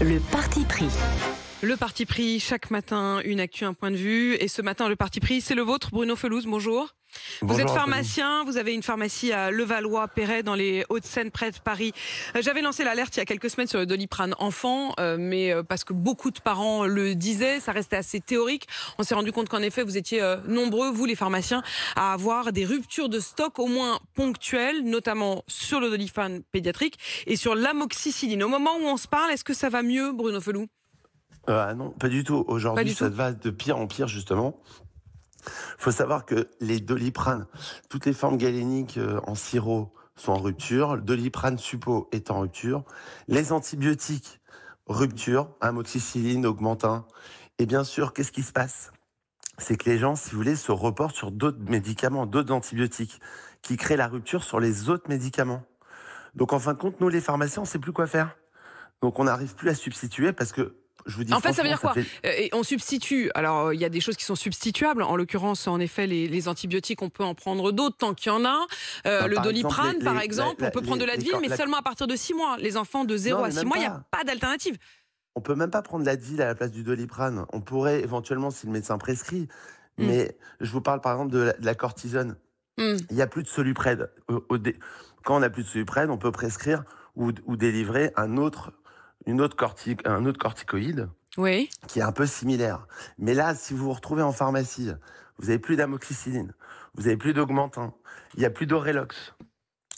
Le parti pris. Le parti pris, chaque matin, une actu, un point de vue. Et ce matin, le parti pris, c'est le vôtre. Bruno Felouz, bonjour. Vous Bonjour, êtes pharmacien, vous avez une pharmacie à Levallois-Perret dans les Hauts-de-Seine près de Paris. J'avais lancé l'alerte il y a quelques semaines sur le Doliprane enfant, mais parce que beaucoup de parents le disaient, ça restait assez théorique. On s'est rendu compte qu'en effet, vous étiez nombreux, vous les pharmaciens, à avoir des ruptures de stock au moins ponctuelles, notamment sur le Doliprane pédiatrique et sur l'amoxicilline. Au moment où on se parle, est-ce que ça va mieux, Bruno Felouz ? Non, pas du tout. Aujourd'hui, ça va de pire en pire, justement. Il faut savoir que les Doliprane, toutes les formes galéniques en sirop sont en rupture. Le Doliprane suppo est en rupture. Les antibiotiques, rupture, amoxicilline, augmentin. Et bien sûr, qu'est-ce qui se passe ? C'est que les gens, si vous voulez, se reportent sur d'autres médicaments, d'autres antibiotiques, qui créent la rupture sur les autres médicaments. Donc, en fin de compte, nous, les pharmaciens, on ne sait plus quoi faire. Donc, on n'arrive plus à substituer parce que je vous dis en fait, ça veut dire quoi ? fait... On substitue. Alors, il y a des choses qui sont substituables. En l'occurrence, en effet, les antibiotiques, on peut en prendre d'autres tant qu'il y en a. Le Doliprane, par exemple, on peut prendre de l'Advil, mais seulement à partir de 6 mois. Les enfants de 0 à 6 mois, il n'y a pas d'alternative. On peut même pas prendre l'Advil à la place du Doliprane. On pourrait éventuellement, si le médecin prescrit, mais je vous parle par exemple de la cortisone. Il n'y a plus de Soluprède. Quand on n'a plus de Soluprède, on peut prescrire ou délivrer un autre corticoïde qui est un peu similaire. Mais là, si vous vous retrouvez en pharmacie, vous n'avez plus d'amoxicilline, vous n'avez plus d'augmentin, il n'y a plus d'Orelox.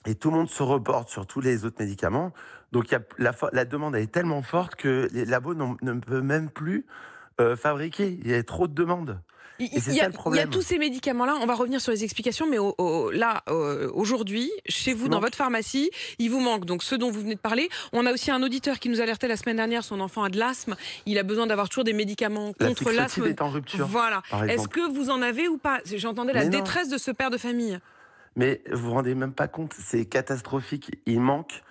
Et tout le monde se reporte sur tous les autres médicaments. Donc la demande est tellement forte que les labos ne peuvent même plus fabriquer. Il y a trop de demandes. Il y a tous ces médicaments-là. On va revenir sur les explications, mais aujourd'hui, chez vous, dans votre pharmacie, il vous manque donc ce dont vous venez de parler. On a aussi un auditeur qui nous alertait la semaine dernière, son enfant a de l'asthme. Il a besoin d'avoir toujours des médicaments contre l'asthme. Est en rupture. Voilà. Est-ce que vous en avez ou pas ? J'entendais la détresse de ce père de famille. Mais vous vous rendez même pas compte, c'est catastrophique. Il manque.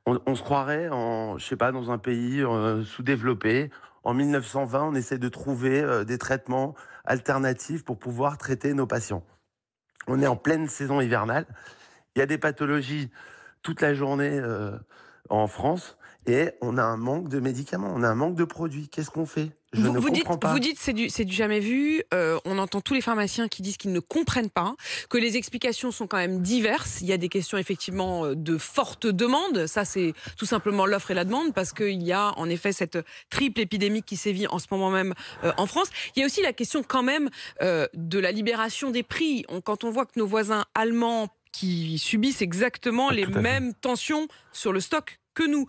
On se croirait dans un pays sous-développé. En 1920, on essaie de trouver des traitements alternatifs pour pouvoir traiter nos patients. On est en pleine saison hivernale. Il y a des pathologies toute la journée en France et on a un manque de médicaments, on a un manque de produits. Qu'est-ce qu'on fait ? Je ne comprends pas. Vous dites c'est du jamais vu. On entend tous les pharmaciens qui disent qu'ils ne comprennent pas, que les explications sont quand même diverses. Il y a des questions effectivement de forte demande. Ça, c'est tout simplement l'offre et la demande parce qu'il y a en effet cette triple épidémie qui sévit en ce moment même en France. Il y a aussi la question quand même de la libération des prix. Quand on voit que nos voisins allemands qui subissent exactement les mêmes tensions sur le stock que nous,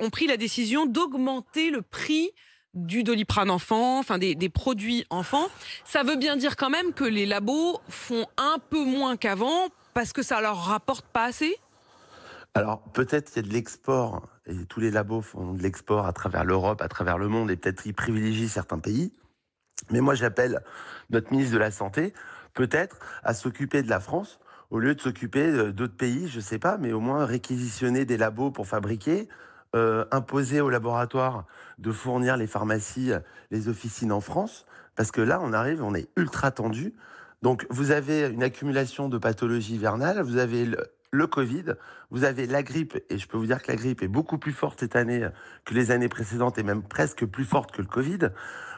ont pris la décision d'augmenter le prix du Doliprane enfant, enfin des produits enfants. Ça veut bien dire quand même que les labos font un peu moins qu'avant parce que ça leur rapporte pas assez ? Alors peut-être qu'il y a de l'export et tous les labos font de l'export à travers l'Europe, à travers le monde et peut-être ils privilégient certains pays. Mais moi j'appelle notre ministre de la Santé peut-être à s'occuper de la France au lieu de s'occuper d'autres pays, je sais pas, mais au moins réquisitionner des labos pour fabriquer, imposer aux laboratoires de fournir les pharmacies, les officines en France, parce que là, on est ultra tendu. Donc, vous avez une accumulation de pathologies hivernales, vous avez le Covid, vous avez la grippe, et je peux vous dire que la grippe est beaucoup plus forte cette année que les années précédentes, et même presque plus forte que le Covid.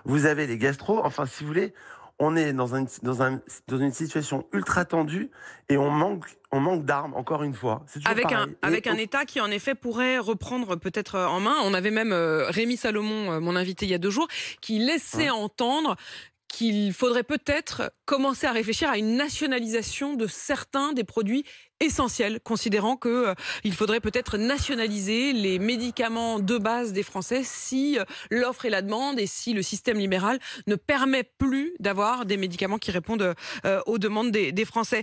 Vous avez les gastro, enfin, si vous voulez, on est dans une situation ultra tendue et on manque d'armes, encore une fois. Avec un État qui, en effet, pourrait reprendre peut-être en main. On avait même Rémi Salomon, mon invité il y a 2 jours, qui laissait entendre qu'il faudrait peut-être commencer à réfléchir à une nationalisation de certains des produits essentiels, considérant qu'il faudrait peut-être nationaliser les médicaments de base des Français si l'offre et la demande et si le système libéral ne permet plus d'avoir des médicaments qui répondent aux demandes des Français.